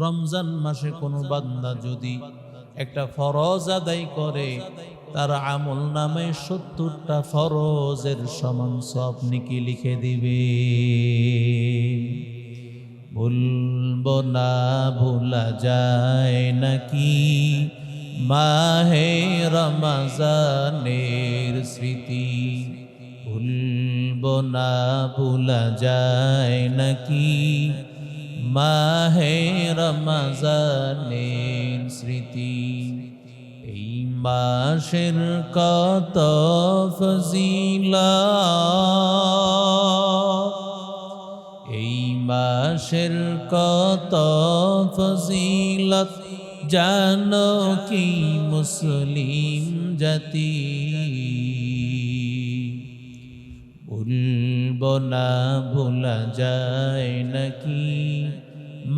রমজান মাসে কোনো বান্দা যদি একটা ফরজ আদায় করে, তার আমল নামে ৭০টা ফরজের সমান সব নেকি লিখে দিবে। ভুলবো না, ভুলা যায় নাকি মাহে রমজানের স্মৃতি। ভুলবো না, ভুলা যায় নাকি মাহে রমজানের স্মৃতি। এই মাসের কত ফজিলত, এই মাসের কত ফজিলত জানো কি মুসলিম জাতি। ভুলবো না, ভুলা যায় নাকি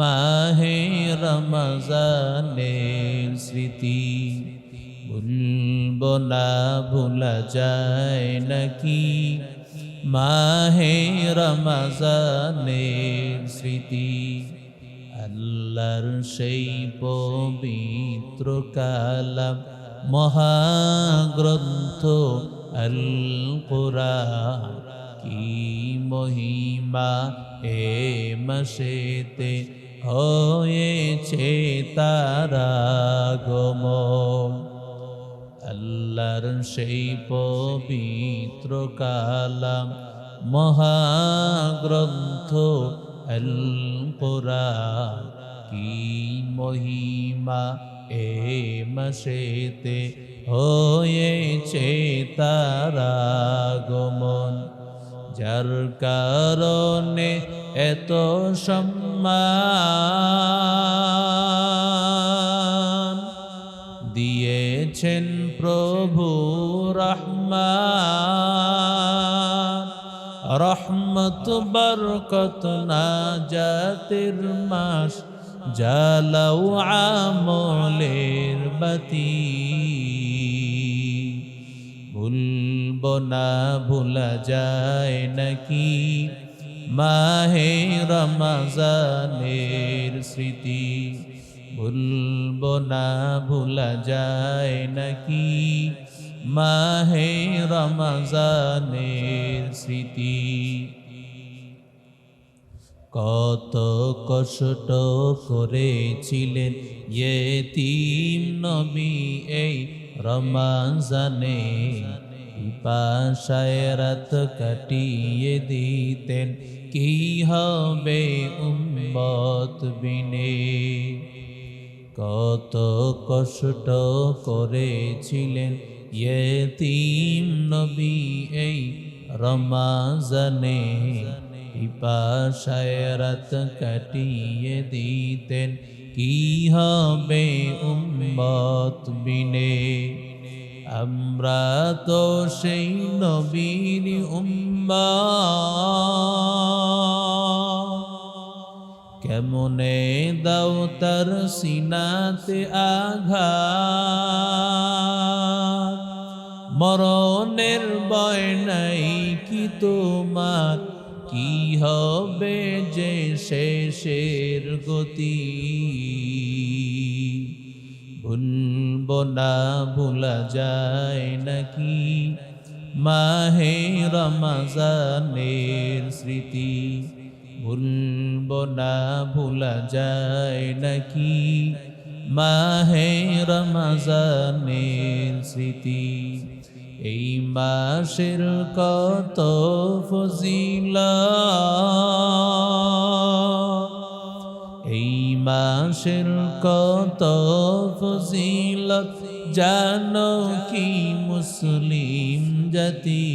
মাহে রমজানের স্মৃতি। ভুলবো না, ভুলা যায় নাকি মাহে রমজানের স্মৃতি। আল্লাহর সেই পবিত্র কালাম মহাগ্রন্থ আল কুরআন, কি মহিমা এ মাসেতে হয়েছে তার আগমন। আল্লাহর সেই পবিত্র কালাম মহাগ্রন্থ আল কুরআন, কি মহিমা এ মাসেতে হয়েছে তার আগমন। যার কারণে এত সম্মান দিয়েছেন প্রভু রহমান। রহমত বরকত নাজাতের মাস, জ্বালাও আমলের বাতি। ভুলবো না, ভুলা যায় নাকি মাহে রমজানের স্মৃতি। ভুলবো না, ভুলা যায় নাকি মাহে রমজানের স্মৃতি। কত কষ্ট করেছিলেন ইয়েতিম নবী এই রমজানে, পিপাসায় রাত কাটিয়ে দিতেন, কি হবে উম্মত বিনে। কত কষ্ট করেছিলেন ইয়েতিম নবী এই রমজানে, পিপাসায় রাত কাটিয়ে দিতেন, কি হবে উম্মত বিনে। আমরা তো সেই নবীর উম্মত, কেমনে দাও তার সিনাতে আঘাত। মরণের ভয় নাই কি তোমার, কি হবে যে শেষের গতি। ভুলবো না, ভুলা যায় নাকি মাহে রমজানের স্মৃতি। ভুলবো না, ভুলা যায় নাকি মাহে রমজানের স্মৃতি। এই মাসের কত ফজিলত, এই মাসের কত ফজিলত জানো কি মুসলিম জাতি।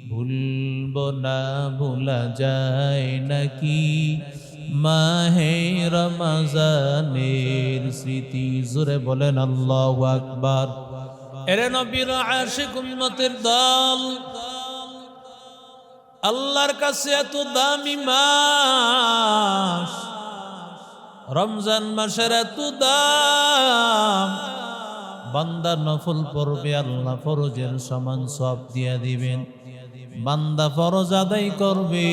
ভুলবো না, ভুলা যায় নাকি মাহে রমজানের স্মৃতি। জোরে বলেন আল্লাহু আকবার। এরে নবীর আশিক উম্মতের দল, আল্লাহর কাছে এত দামি মাস রমজান মাসের, এত দাম। বান্দা নফল পড়বে, আল্লাহ ফরজের সমান সওয়াব দিয়া দিবেন। বান্দা ফরজ আদায় করবে।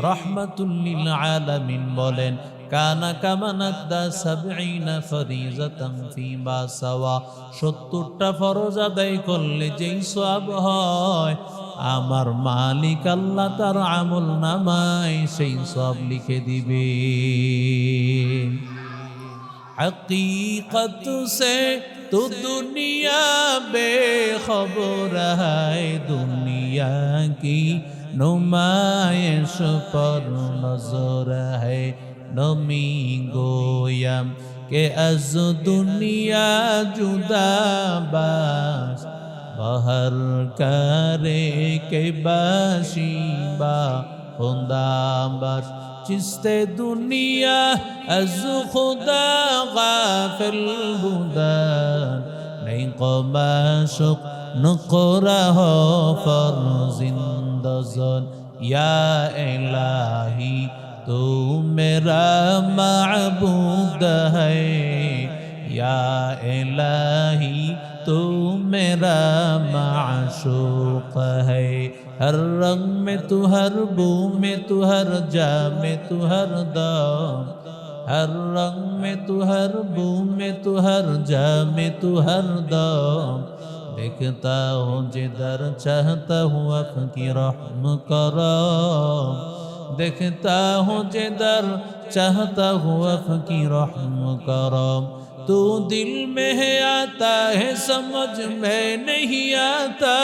রাহমাতুল লিল আলামিন বলেন কানা কামান আদা 70 ফরিজাতান ফিমা সাওয়া, 70টা ফরজ আদায় করলে যেই সওয়াব হয় আমার মালিক আল্লাহ তার আমল নামায় সেই সওয়াব লিখে দিবে। हकीकत से तो दुनिया बेखबर है, दुनिया की नुमाइश पर नजर है। नमी गोयम के अज दुनिया जुदा बास, बहर करे के बाशिबा खुदा बस। चिस्ते दुनिया अज खुदा गाफिल बुदान, नहीं कबाशुक नुकरा हो फरजिंदजन। या इलाही तू मेरा माबूद है, या इलाही तू मेरा माशूक है। हर रंग में तू, हर बू में तू, हर जा में तू, हर दम। हर रंग में तू, हर बू में तू, हर जा में तू, हर दम। देखता हूँ जिधर चाहता हूँ आपकी रहम करम, देखता हूँ जिधर चाहता हूँ आपकी रहम करम। तू दिल में है आता है समझ में नहीं आता,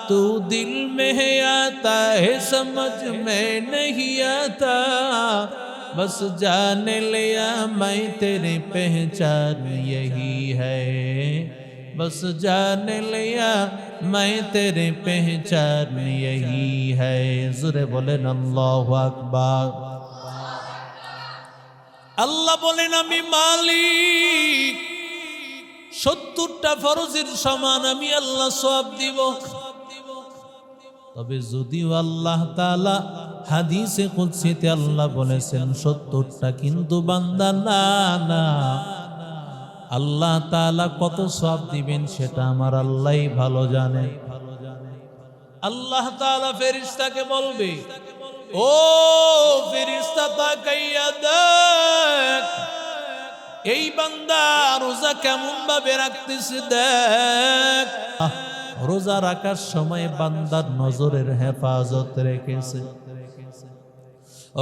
तू दिल में है आता है समझ में नहीं आता। बस जान लिया मैं तेरी पहचान यही है, बस जान लिया मैं तेरी पहचान यही है। ज़ुरे बोलें अल्लाहु अकबर। আল্লাহ বলেন আমি মালিক, 70টা ফরজের সমান আমি আল্লাহ সওয়াব দিব। তবে যদিও আল্লাহ তাআলা হাদিসে কুদসিতে আল্লাহ বলেছেন 70টা, কিন্তু বান্দা না না, আল্লাহ তাআলা কত সওয়াব দিবেন সেটা আমার আল্লাহই ভালো জানে। আল্লাহ তাআলা ফেরেশতাকে বলবে, ও ফেরেশতা তাকাইয়া দেখ এই বান্দা রোজা কেমন ভাবে রাখতেছে দেখ। রোজা রাখার সময় বান্দার নজরের হেফাজত রেখেছে।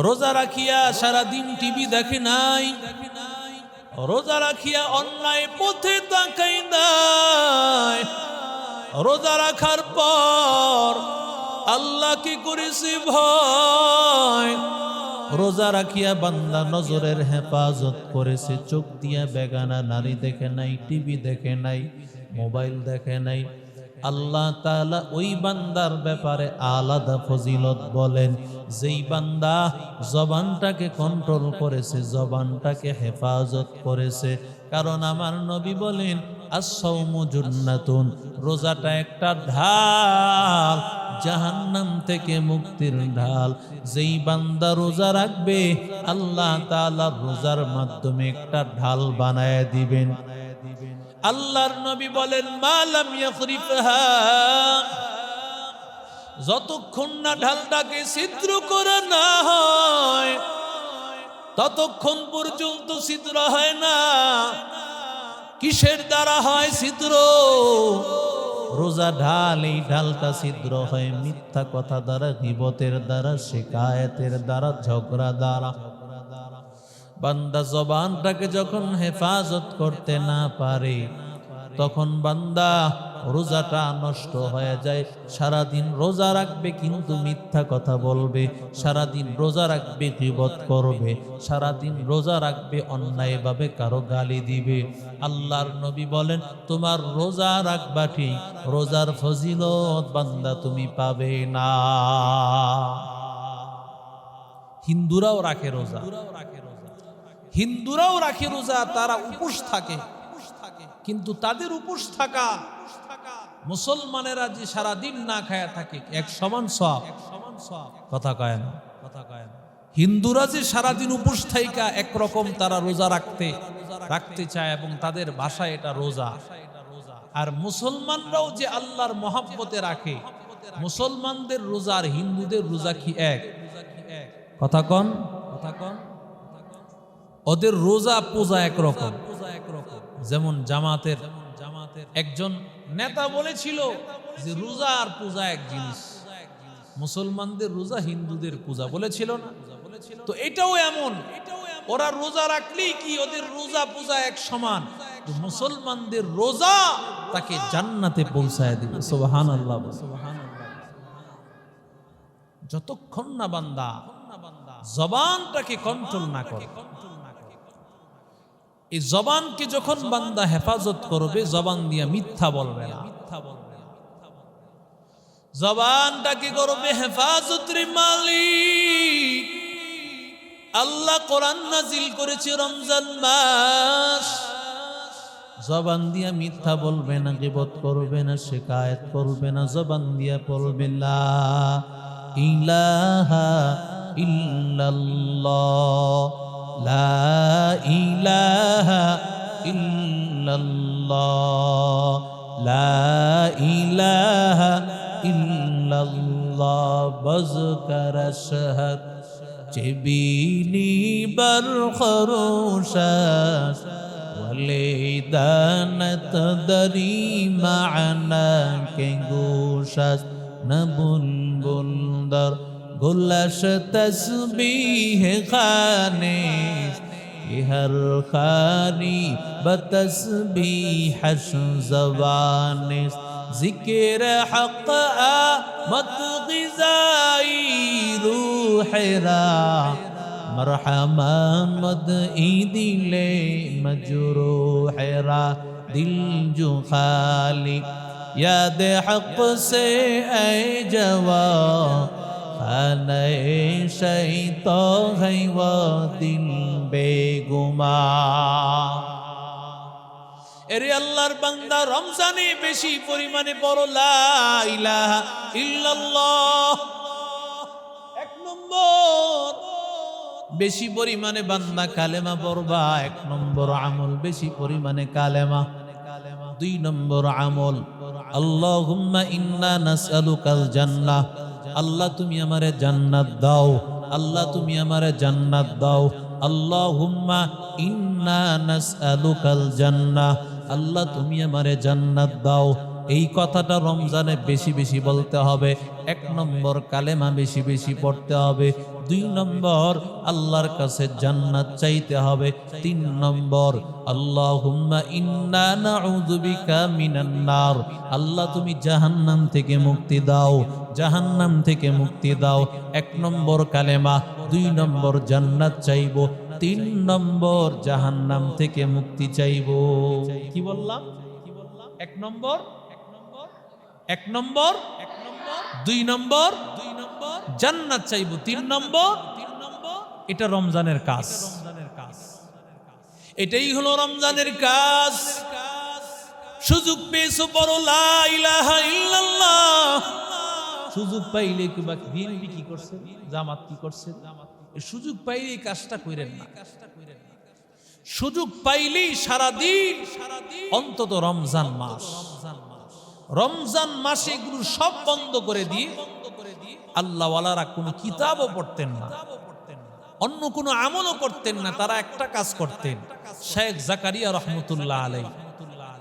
রোজা রাখিয়া সারাদিন টিভি দেখে নাই, রোজা রাখিয়া অন্যায় পথে তাকাই নাই। রোজা রাখার পর আল্লাহ কি করেছে ভয়, রোজা রাখিয়া বান্দা নজরের হেফাজত করেছে। চোখ দিয়া বেগানা নারী দেখে নাই, টিভি দেখে নাই, মোবাইল দেখে নাই। আল্লাহ তাআলা ওই বান্দার ব্যাপারে আলাদা ফজিলত বলেন, যেই বান্দা জবানটাকে কন্ট্রোল করেছে, জবানটাকে হেফাজত করেছে। কারণ আমার নবী বলেন আস-সাওমু জুন্নাতুন, রোজাটা একটা ঢাল, জাহান্নাম থেকে মুক্তির ঢাল। যেই বান্দা রোজা রাখবে আল্লাহ তাআলা রোজার মাধ্যমে একটা ঢাল বানায় দিবেন। আল্লাহর নবী বলেন মালাম ইয়াখরিফহা, যতক্ষণ না ঢালটাকে ছিদ্র করা না হয় ততক্ষণ পর্যন্ত ছিদ্র হয় না। কিসের দ্বারা হয় ছিদ্র? রোজা ঢাল, এই ঢালটা ছিদ্র হয় মিথ্যা কথা দ্বারা, গীবতের দ্বারা, শিকায়েতের দ্বারা, ঝগড়া দ্বারা। বান্দা জবানটাকে যখন হেফাজত করতে না পারে তখন বান্দা রোজাটা নষ্ট হয়ে যায়। সারাদিন রোজা রাখবে কিন্তু মিথ্যা কথা বলবে, সারাদিন রোজা রাখবে গীবত করবে, সারাদিন রোজা রাখবে অন্যায়ভাবে কারো গালি দিবে। আল্লাহর নবী বলেন তোমার রোজা রাখবা ঠিক, রোজার ফজিলত বান্দা তুমি পাবে না। হিন্দুরাও রাখে রোজা, হিন্দুরাও রাখে রোজা, তারা উপোস থাকে, কিন্তু তাদের উপোস থাকা মুসলমানেরা যে সারাদিন না খায়া থাকে এক সমান সওয়াব। কথা কয় না, হিন্দুরা যে সারাদিন উপোস থাইকা একরকম তারা রোজা রাখতে চায় এবং তাদের ভাষায় এটা রোজা। আর মুসলমানরাও যে আল্লাহর মহাব্বতে রাখে মুসলমানদের রোজা আর হিন্দুদের রোজা কি এক? কথা কন। ওদের রোজা পূজা একরকম। যেমন জামাতের একজন নেতা বলেছিল যে রোজা আর পূজা এক জিনিস। মুসলমানদের রোজা হিন্দুদের পূজা বলেছিল না? তো এটাও এমন, ওরা রোজা রাখলেই কি ওদের রোজা পূজা এক সমান। মুসলমানদের রোজা তাকে জান্নাতে পৌঁছায় দিবে। সুবহানাল্লাহ। যতক্ষণ না বান্দা জবানটাকে কন্ট্রোল না করে, এই জবানকে যখন বান্দা হেফাজত করবে, জবান দিয়ে মিথ্যা বলবে না, জবানটাকে করবে হেফাজত রে মালিক। আল্লাহ কোরআন নাজিল করেছে রমজান মাস, জবান দিয়া মিথ্যা বলবে না, গীবত করবে না, শিকায়েত করবে না, জবান দিয়া পড়বে লা ইলাহা ইল্লাল্লাহ, লা ইলাহা ইল্লাল্লাহ, লা ইলাহা ইল্লাল্লাহ। বজকর শহর চেবিনি বরখরোশাস ওয়ালিদানত দরি মা'না কে গোশাস নবুলবুল দর গুলশ তসবিহ খানিস হর খানি বতসবিহশ জবানিস জিকির হক আমত গিজাই রূহরা মরহমা মদ দিলে মজরূহরা দিল जो खाली याद हक से ऐ जवा खाने शैतो है वो दिल बेगुमा। এরে আল্লাহর বান্দা, রমজানে বেশি পরিমাণে পড়ো লা ইলাহা ইল্লাল্লাহ। এক নম্বর বেশি পরিমাণে বান্দা কালেমা পড়বা, এক নম্বর আমল বেশি পরিমাণে কালেমা। দুই নম্বর আমল আল্লাহুম্মা ইন্না নাসআলুকাল জান্নাহ, আল্লাহ তুমি আমারে জান্নাত দাও, আল্লাহ তুমি আমারে জান্নাত দাও। আল্লাহুম্মা ইন্না নাসআলুকাল জান্নাহ, আল্লাহ তুমি আমারে জান্নাত দাও। এই কথাটা রমজানে বেশি বেশি বলতে হবে। এক নম্বর কালেমা বেশি বেশি পড়তে হবে। দুই নম্বর আল্লাহর কাছে জান্নাত চাইতে হবে। তিন নম্বর আল্লাহুম্মা ইন্না নাউযু বিকা মিনান নার, আল্লাহ তুমি জাহান্নাম থেকে মুক্তি দাও, জাহান্নাম থেকে মুক্তি দাও। এক নম্বর কালেমা, দুই নম্বর জান্নাত চাইবো, তিন নম্বর জাহান্নাম থেকে মুক্তি চাইবো। কি বললাম? এক নম্বর, দুই নম্বর জান্নাত চাইবো, তিন নম্বর এটা রমজানের কাজ। এটাই হলো রমজানের কাজ। সুযোগ পেয়েছো পড়ো লা ইলাহা ইল্লাল্লাহ। সুযোগ পাইলে কিবা বিএনপি কি করছে, জামাত কি করছে, সুযোগ পাইলেই কাজটা করেন না। সুযোগ পাইলেই সারাদিন অন্তত রমজান মাস, রমজান মাসে এগুলো সব বন্ধ করে দিয়ে আল্লাহওয়ালারা কোনো কিতাবও পড়তেন না, অন্য কোনো আমলও করতেন না। তারা একটা কাজ করতেন, শেখ জাকারিয়া রহমতুল্লাহ আলাইহি,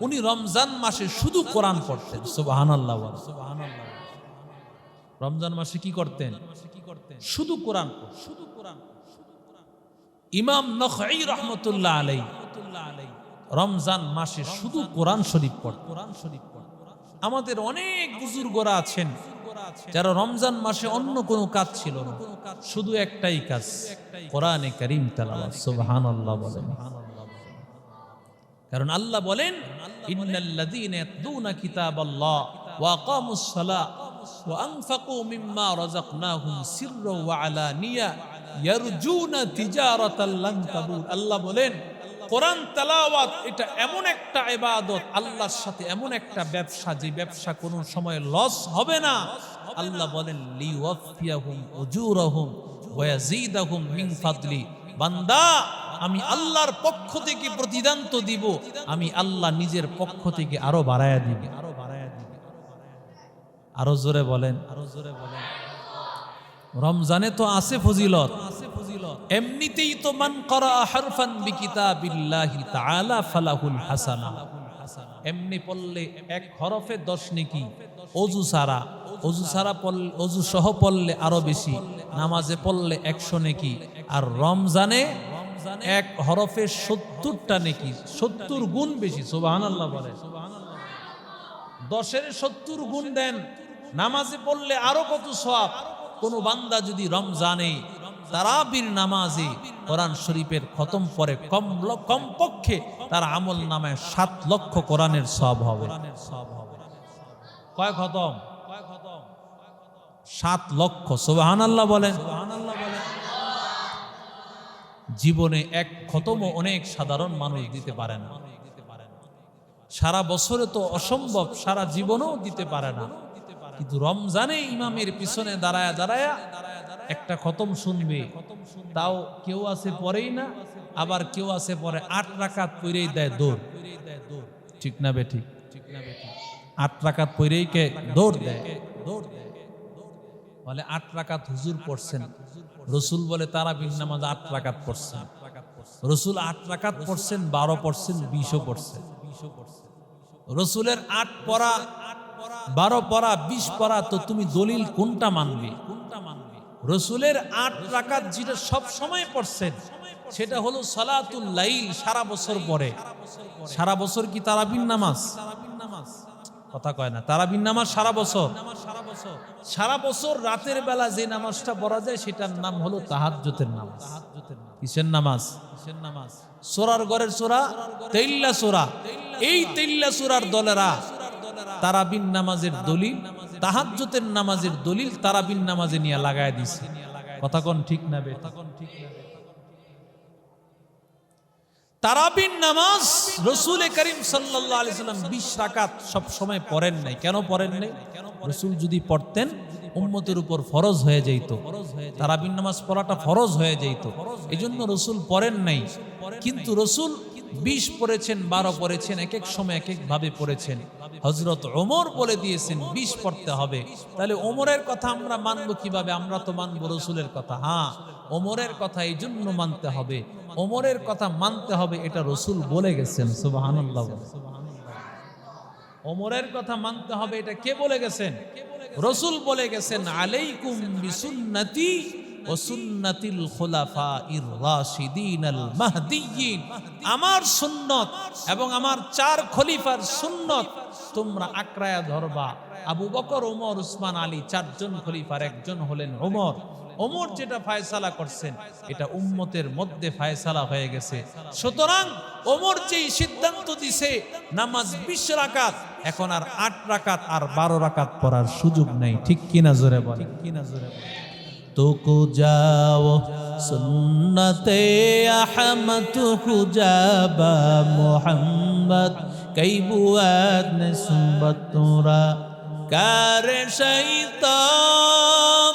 উনি রমজান মাসে শুধু কোরআন পড়তেন। সুবহানাল্লাহ। রমজান মাসে কি করতেন? শুধু কোরআন। ইমাম নখঈ রহমতুল্লাহ আলাইহি রমজান মাসে শুধু কোরআন শরীফ পড়তেন। আমাদের অনেক বুজুর্গরা আছেন যারা রমজান মাসে অন্য কোনো কাজ ছিল না, শুধু একটাই কাজ, কোরআনে কারীম তেলাওয়াত। সুবহানাল্লাহ বলেন। কারণ আল্লাহ বলেন ইন্নাল্লাযীনা ইয়াতলুনা কিতাবাল্লাহ ওয়া আকামুস সালাহ ওয়া আনফাকু মিম্মা রাযাকনাহুম সিররাও ওয়া আলানিয়া ইয়ারজুনা তিজারাতাল লান তাবুর। আল্লাহ বলেন কোরআন তেলাওয়াত এটা এমন একটা ইবাদত, আল্লাহর সাথে এমন একটা ব্যবসা, যে ব্যবসা কোনো সময় লস হবে না। আল্লাহ বলেন লিওয়াফিয়াহুম উজুরাহুম ওয়া ইয়াজিদাহুম মিন ফাদলি। বান্দা, আমি আল্লাহর পক্ষ থেকে প্রতিদান তো দিব, আমি আল্লাহ নিজের পক্ষ থেকে আরো বাড়ায়া দিব। আরো জোরে বলেন। রমজানে তো আছে ফজিলত, এমনিতেই তো মান করা হারফান বিকিতাবিল্লাহি তাআলা ফালাহুল হাসানা, এমনি পড়লে এক হরফে 10 নেকি, অজু সারা পড়লে, অজু সহ পড়লে আরো বেশি, নামাজে পড়লে 100 নেকি। আর রমজানে এক হরফে 70টা নেকি, 70 গুণ বেশি। সুবহানাল্লাহ বলে। 10-এর 70 গুণ দেন, নামাজে পড়লে আরো কত সওয়াব। কোন বান্দা যদি রমজানে তারাবির নামাজে কোরআন শরীফের খতম পরে কমপক্ষে তার আমল নামায় 7 লক্ষ কোরআনের সওয়াব হবে। কয় খতম? 7 লক্ষ। সুবহানাল্লাহ বলেন। জীবনে এক খতমও অনেক সাধারণ মানুষ দিতে পারে না। সারা বছরে তো অসম্ভব, সারা জীবনেও দিতে পারে না। কিন্তু রমজানে ইমামের পিছনে দাঁড়ায়া দাঁড়ায়া একটা খতম শুনবে, তাও কেউ আছে পড়েই না, আবার কেউ আছে পরে 8 রাকাত পড়েই দেয় দৌড়। ঠিক না বেঠিক? 8 রাকাত পড়েই কে দৌড় দেয়। বলে 8 রাকাত হুজুর পড়ছেন, রসুল বলে তারাবির নামাজ 8 রাকাত পড়ছেন। রসুল 8 রাকাত পড়ছেন, 12 পড়ছেন, 20ও পড়ছেন। রসুলের 8 পড়া, 12 পড়া, 20 পড়া, তো তুমি দলিল কোনটা মানবে? রসুলের 8 রাকাত যেটা সব সময় পড়ছেন সেটা হলো সালাতুল লাইল, সারা বছর পড়ে। সারা বছর কি তারাবির নামাজ? কথা কয় না। তারাবির নামাজ সারা বছর। সারা বছর রাতের বেলা যে নামাজটা পড়া যায় সেটার নাম হলো তাহাজ্জুদের নামাজ। কিসের নামাজ? সূরার ঘরের সূরা তেইল্লা সূরা। এই তেইল্লা সূরার দলেরা তারাবির নামাজের দলিল, তাহাজ্জুদের নামাজের দলিল তারাবির নামাজে নিয়ে লাগায় দিছে। কথা কোন ঠিক না বে? তারাবির নামাজ রাসূল করিম সাল্লাল্লাহু আলাইহি সাল্লাম 20 রাকাত সব সময় পড়েন নাই। কেন পড়েন নাই? রাসূল যদি পড়তেন উম্মতের উপর ফরজ হয়ে যেত, তারাবির নামাজ পড়াটা ফরজ হয়ে যেত। এজন্য রাসূল পড়েন নাই। কিন্তু রাসূল 20 পড়েছেন, 12 পড়েছেন, এক এক সময় এক এক ভাবে পড়েছেন। হযরত ওমর বলে দিয়েছেন 20 পড়তে হবে। তাহলে ওমরের কথা আমরা মানব কিভাবে? আমরা তো মানব রাসূলের কথা। হ্যাঁ, ওমরের কথা এই জন্য মানতে হবে, ওমরের কথা মানতে হবে, এটা রাসূল বলে গেছেন। সুবহানাল্লাহ। ওমরের কথা মানতে হবে, এটা কে বলে গেছেন? রাসূল বলে গেছেন, আলাইকুম বিসুন্নতি ও সুন্নাতিল খুলাফাইর রাশিদিনাল মাহদিয়্যিন। আমার সুন্নত এবং আমার 4 খলিফার সুন্নত তোমরা আঁকড়ায়া ধরবা। আবু বকর, ওমর, উসমান, আলী 4 জন খলিফার একজন হলেন ওমর। ওমর যেটা ফায়সালা করছেন এটা উম্মতের মধ্যে ফায়সালা হয়ে গেছে। সুতরাং ওমর যেই সিদ্ধান্ত দিছে নামাজ 20 রাকাত, এখন আর 8 রাকাত আর 12 রাকাত পড়ার সুযোগ নাই। ঠিক কিনা জোরে বলেন। तो को जाओ सुन्नते अहमद खुजाबा मोहम्मद कई बुआद ने सुबत तोरा कार शैतान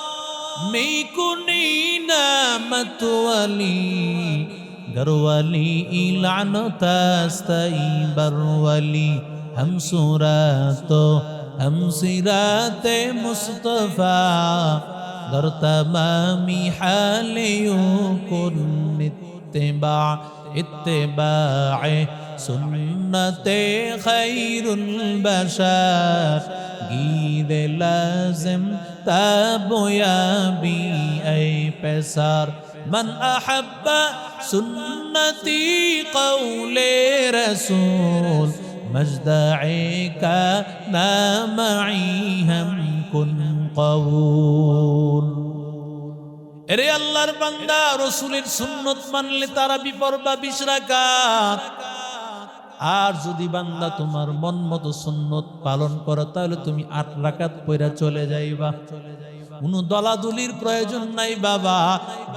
मिकुनी नामत वली गरवली इलानतास्ताई बरवली हम सूरतो हम सिराते मुस्तफा در تمامی حالیوں کن اتباع سنت خیر البشر گیر لازم تاب یابی ای پسر من احب سنتی قول رسول مجدعی کا نامعی ہم کن কবুল। এরে আল্লাহর বান্দা, রাসূলের সুন্নত মানলে তারাবি পড়বা 20 রাকাত। আর যদি বান্দা তোমার মন মতো সুন্নত পালন করো তাহলে তুমি 8 রাকাত পড়া চলে যাইবা। কোনো দলাদলির প্রয়োজন নাই বাবা।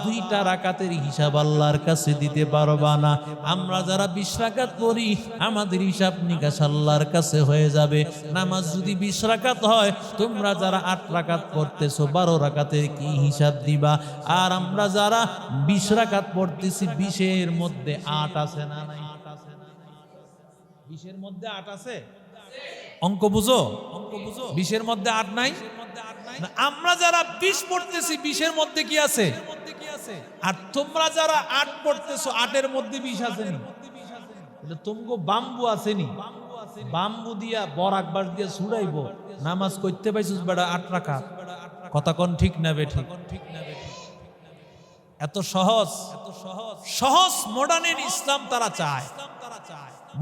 2টা রাকাতের হিসাব আল্লাহর কাছে দিতে পারবা না। আমরা যারা 20 রাকাত পড়ি আমাদের হিসাব নিকাশ আল্লাহর কাছে হয়ে যাবে। নামাজ যদি 20 রাকাত হয়, তোমরা যারা 8 রাকাত পড়তেছো 12 রাকাতের কি হিসাব দিবা? আর আমরা যারা 20 রাকাত পড়তেছি 20-এর মধ্যে 8 আছে না নাই? 20-এর মধ্যে 8 আছে। অঙ্ক বুঝো? 20-এর মধ্যে 8 নাই? না, আমরা যারা 20 পড়তেছি 20-এর মধ্যে কি আছে? আর তোমরা যারা 8 পড়তেছো 8-এর মধ্যে 20 আছে নি? তুমগো বাম্বু আছে নি? বাম্বু দিয়া বরাক বাস দিয়া ছুড়াইবো, নামাজ করতে পাইছিস বেটা 8 রাকাত? কথা কোন ঠিক না বেঠিক? এত সহজ, সহজ মডার্ন ইসলাম তারা চায়।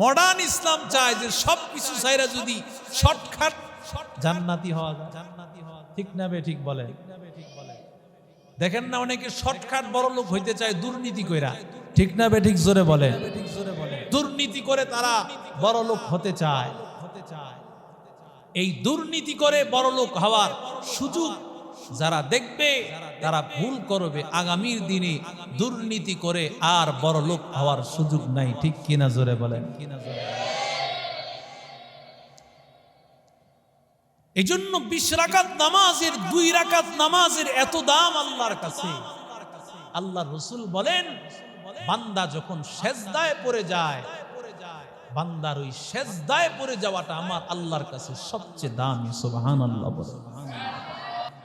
মডার্ন ইসলাম চায় যে সবকিছু চাইরা যদি শর্টকাট জান্নাতি হওয়া যায়। ঠিক না বেঠিক বলে? দেখেন না অনেকে শর্টকাট বড় লোক হইতে চায় দুর্নীতি কইরা। ঠিক না বেঠিক জোরে বলে? দুর্নীতি করে তারা বড় লোক হতে চায়। এই দুর্নীতি করে বড় লোক হওয়ার সুযোগ যারা দেখবে তারা ভুল করবে। আগামীর দিনে দুর্নীতি করে আর বড় লোক হওয়ার সুযোগ নাই। ঠিক কিনা জোরে বলেন? এই জন্য 20 রাকাত নামাজের 2 রাকাত নামাজের এত দাম আল্লাহর কাছে। আল্লাহ রাসূল বলেন, বান্দা যখন সেজদায় পড়ে যায়, বান্দার ওই সেজদায় পড়ে যাওয়াটা আমার আল্লাহর কাছে সবচেয়ে দামি। সুবহানাল্লাহ বলেন।